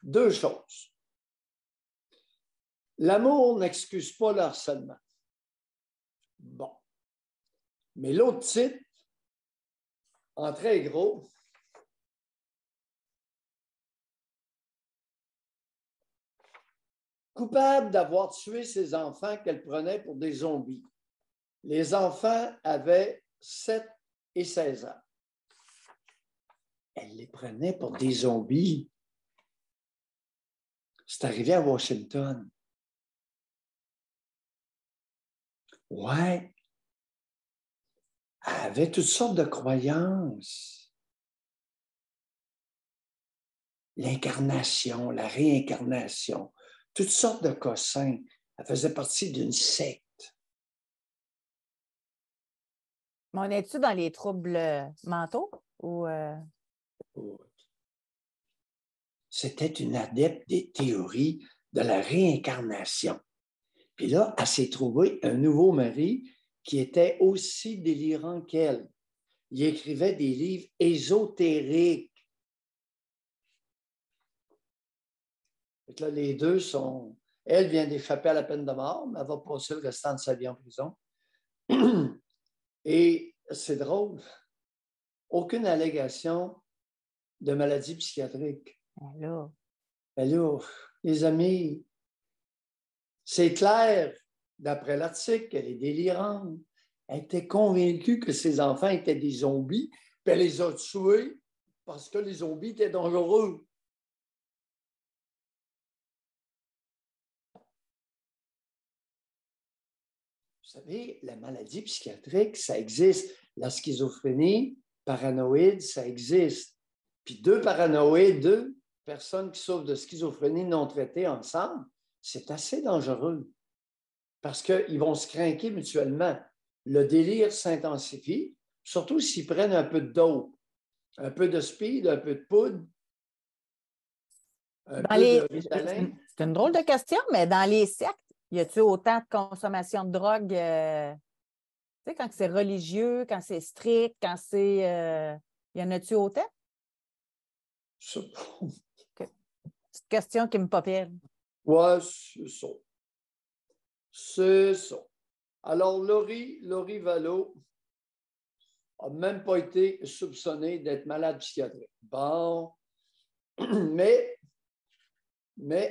Deux choses. L'amour n'excuse pas le harcèlement. Bon. Mais l'autre titre, en très gros, coupable d'avoir tué ses enfants qu'elle prenait pour des zombies. Les enfants avaient 7 et 16 ans. Elle les prenait pour des zombies. C'est arrivé à Washington. Ouais. Elle avait toutes sortes de croyances. L'incarnation, la réincarnation, toutes sortes de cossins. Elle faisait partie d'une secte. Mais on est-tu dans les troubles mentaux ou... C'était une adepte des théories de la réincarnation. Puis là, elle s'est trouvée un nouveau mari qui était aussi délirant qu'elle. Il écrivait des livres ésotériques. Là, les deux sont... Elle vient d'échapper à la peine de mort, mais elle va passer le restant de sa vie en prison. Et c'est drôle, aucune allégation de maladie psychiatrique. Alors, les amis, c'est clair, d'après l'article, qu'elle est délirante. Elle était convaincue que ses enfants étaient des zombies, puis elle les a tués parce que les zombies étaient dangereux. Vous savez, la maladie psychiatrique, ça existe. La schizophrénie, paranoïde, ça existe. Puis deux personnes qui souffrent de schizophrénie non traitées ensemble, c'est assez dangereux parce qu'ils vont se craquer mutuellement. Le délire s'intensifie, surtout s'ils prennent un peu de dope, un peu de speed, un peu de poudre, un peu de Ritalin. C'est une drôle de question, mais dans les sectes, y a-t-il autant de consommation de drogue? Tu sais, quand c'est religieux, quand c'est strict, quand c'est... y en a-tu autant? C'est Petite question qui me popelle. Ouais, c'est ça. C'est ça. Alors, Laurie Vallaud n'a même pas été soupçonnée d'être malade psychiatrique. Bon, mais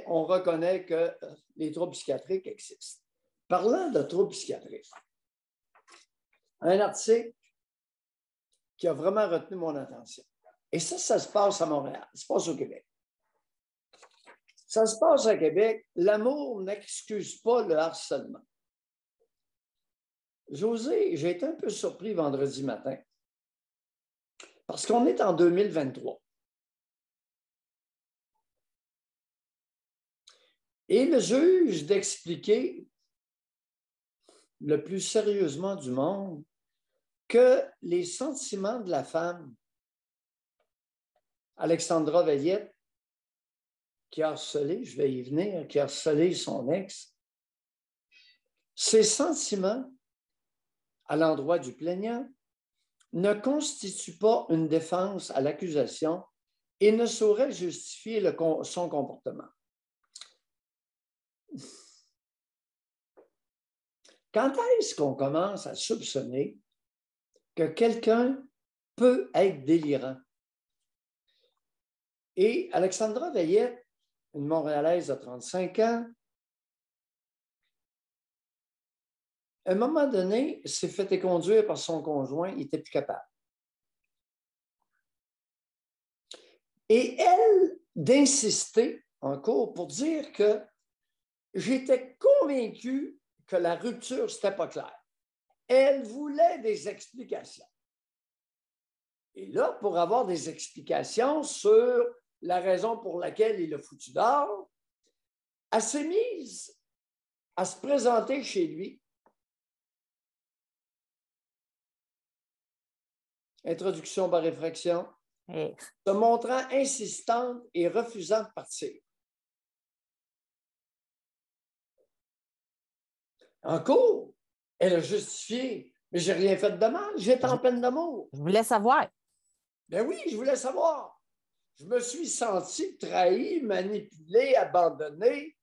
on reconnaît que les troubles psychiatriques existent. Parlant de troubles psychiatriques, un article qui a vraiment retenu mon attention. Et ça se passe à Montréal, ça se passe au Québec. Ça se passe à Québec. L'amour n'excuse pas le harcèlement. José, j'ai été un peu surpris vendredi matin parce qu'on est en 2023. Et le juge d'expliquer le plus sérieusement du monde que les sentiments de la femme, Alexandra Veillette, qui a harcelé, je vais y venir, qui a harcelé son ex, ces sentiments à l'endroit du plaignant ne constituent pas une défense à l'accusation et ne sauraient justifier son comportement. Quand est-ce qu'on commence à soupçonner que quelqu'un peut être délirant? Et Alexandra Veillette, une Montréalaise de 35 ans, à un moment donné, s'est fait éconduire par son conjoint, il n'était plus capable. Et elle, d'insister en cours pour dire que j'étais convaincue que la rupture, ce n'était pas clair. Elle voulait des explications. Et là, pour avoir des explications sur la raison pour laquelle il a foutu dehors, elle s'est mise à se présenter chez lui. Introduction par réfraction. Se montrant insistante et refusant de partir. En cours, elle a justifié. Mais j'ai rien fait de mal, j'étais en peine d'amour. Je voulais savoir. Ben oui, je voulais savoir. Je me suis senti trahi, manipulé, abandonné.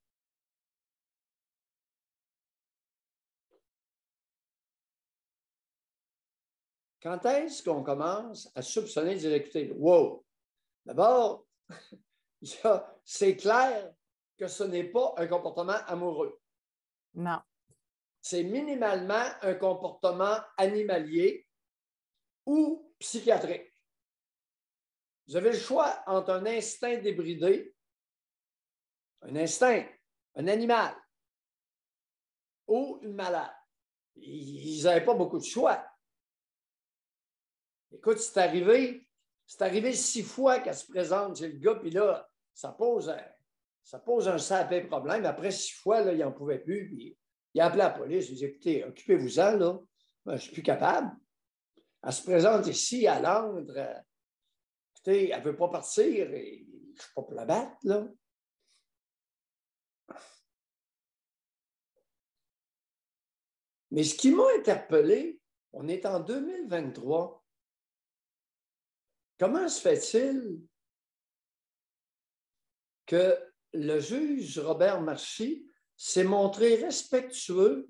Quand est-ce qu'on commence à soupçonner, dire, écoutez, wow, d'abord, c'est clair que ce n'est pas un comportement amoureux. Non. C'est minimalement un comportement animalier ou psychiatrique. Vous avez le choix entre un instinct débridé, un instinct, un animal, ou une malade. Ils n'avaient pas beaucoup de choix. Écoute, c'est arrivé 6 fois qu'elle se présente chez le gars, puis là, ça pose un sacré problème. Après 6 fois, là, il n'en pouvait plus, puis il a appelé la police. Il dit, écoutez, occupez-vous-en, là. Ben, je ne suis plus capable. Elle se présente ici, à Londres. Écoutez, elle ne veut pas partir. Et je ne suis pas pour la battre, là. Mais ce qui m'a interpellé, on est en 2023. Comment se fait-il que le juge Robert Marchis s'est montré respectueux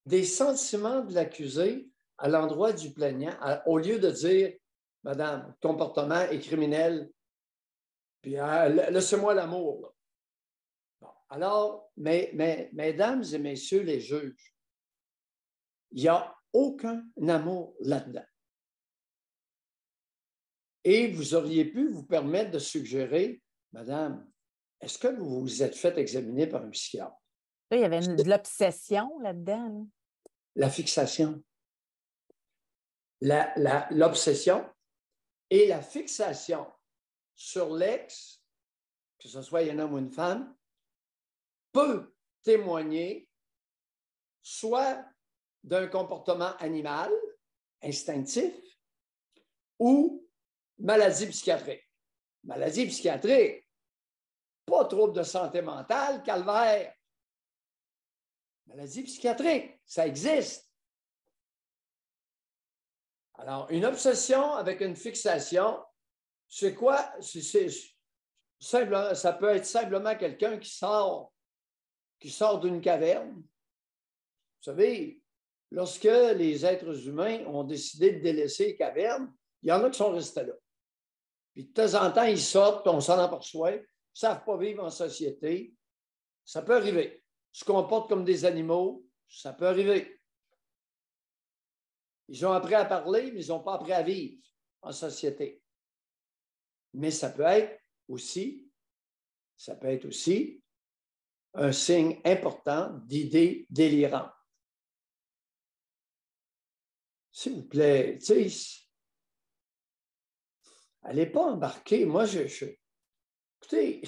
des sentiments de l'accusé à l'endroit du plaignant, au lieu de dire, Madame, le comportement est criminel, puis laissez-moi l'amour. Bon, alors, mesdames et messieurs les juges, il n'y a aucun amour là-dedans. Et vous auriez pu vous permettre de suggérer, Madame, est-ce que vous vous êtes fait examiner par un psychiatre? Là, il y avait de l'obsession là-dedans. Là. La fixation. L'obsession et la fixation sur l'ex, que ce soit un homme ou une femme, peut témoigner soit d'un comportement animal, instinctif, ou maladie psychiatrique. Maladie psychiatrique, pas trouble de santé mentale, calvaire. Maladie psychiatrique, ça existe. Alors, une obsession avec une fixation, c'est quoi? Ça peut être simplement quelqu'un qui sort d'une caverne. Vous savez, lorsque les êtres humains ont décidé de délaisser les cavernes, il y en a qui sont restés là. Puis de temps en temps, ils sortent, puis on s'en aperçoit, ils ne savent pas vivre en société. Ça peut arriver. Ils se comportent comme des animaux, ça peut arriver. Ils ont appris à parler, mais ils n'ont pas appris à vivre en société. Mais ça peut être aussi un signe important d'idées délirantes. S'il vous plaît, tu sais, allez pas embarquer. Moi, écoutez,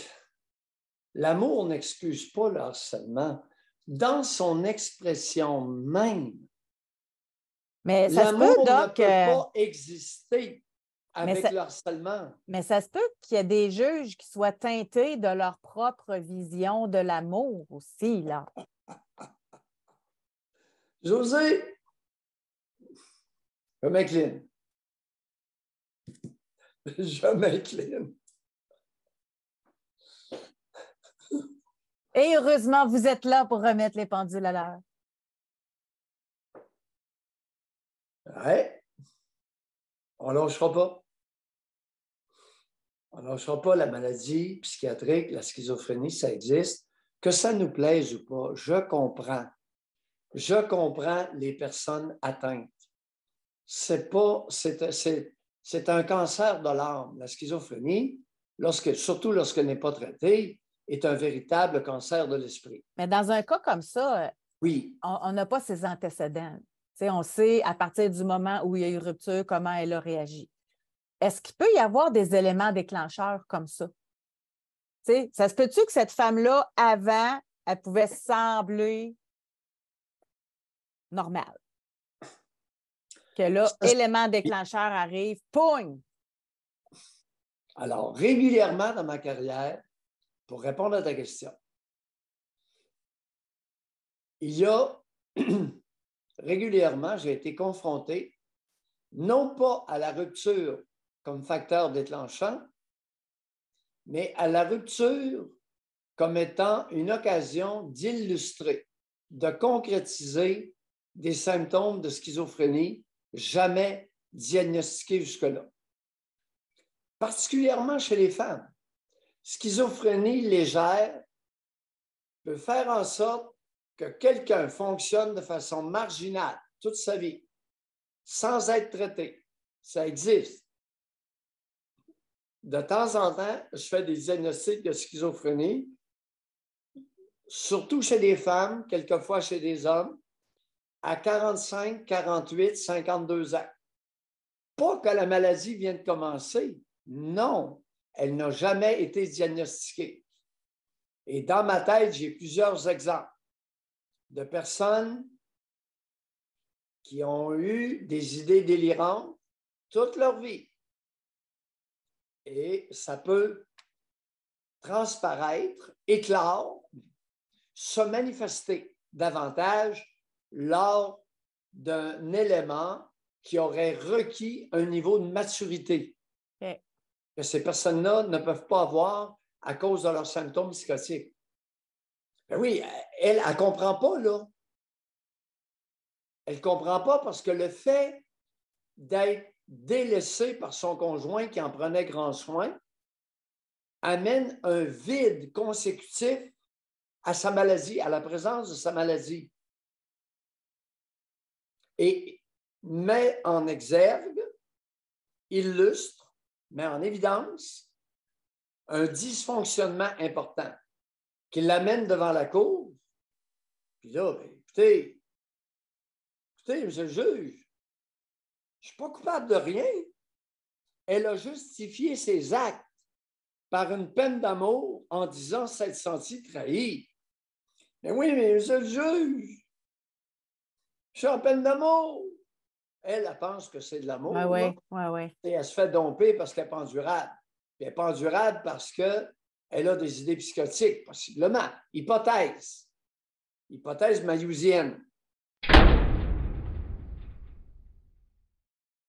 l'amour n'excuse pas le harcèlement. Dans son expression même, mais ça l'amour se peut, ne Doc, peut pas exister avec le harcèlement. Mais ça se peut qu'il y ait des juges qui soient teintés de leur propre vision de l'amour aussi, là. José, je m'incline. Je m'incline. Et heureusement, vous êtes là pour remettre les pendules à l'heure. Ouais. On ne lâchera pas. On ne lâchera pas la maladie psychiatrique, la schizophrénie, ça existe. Que ça nous plaise ou pas, je comprends. Je comprends les personnes atteintes. C'est un cancer de l'âme. La schizophrénie, surtout lorsqu'elle n'est pas traitée, est un véritable cancer de l'esprit. Mais dans un cas comme ça, oui, on n'a pas ses antécédents. T'sais, on sait à partir du moment où il y a eu rupture, comment elle a réagi. Est-ce qu'il peut y avoir des éléments déclencheurs comme ça? T'sais, ça se peut-tu que cette femme-là, avant, elle pouvait sembler normale? Que là, élément déclencheur arrive, poing! Alors, régulièrement dans ma carrière, pour répondre à ta question, il y a régulièrement, j'ai été confronté non pas à la rupture comme facteur déclenchant, mais à la rupture comme étant une occasion d'illustrer, de concrétiser des symptômes de schizophrénie jamais diagnostiqués jusque-là. Particulièrement chez les femmes. Schizophrénie légère peut faire en sorte que quelqu'un fonctionne de façon marginale toute sa vie, sans être traité. Ça existe. De temps en temps, je fais des diagnostics de schizophrénie, surtout chez des femmes, quelquefois chez des hommes, à 45, 48, 52 ans. Pas que la maladie vient de commencer. Non, elle n'a jamais été diagnostiquée. Et dans ma tête, j'ai plusieurs exemples de personnes qui ont eu des idées délirantes toute leur vie. Et ça peut transparaître, éclore, se manifester davantage lors d'un élément qui aurait requis un niveau de maturité que ces personnes-là ne peuvent pas avoir à cause de leurs symptômes psychotiques. Ben oui, elle ne comprend pas, là. Elle ne comprend pas parce que le fait d'être délaissée par son conjoint qui en prenait grand soin amène un vide consécutif à sa maladie, à la présence de sa maladie. Et met en exergue, illustre, met en évidence un dysfonctionnement important qui l'amène devant la cour. Puis là, écoutez, monsieur le juge, je ne suis pas coupable de rien. Elle a justifié ses actes par une peine d'amour en disant s'être sentie trahie. Mais oui, mais monsieur le juge, je suis en peine d'amour. Elle pense que c'est de l'amour. Oui. Et elle se fait domper parce qu'elle n'est pas endurable. Puis elle n'est pas endurable parce qu'elle a des idées psychotiques, possiblement. Hypothèse mayousienne.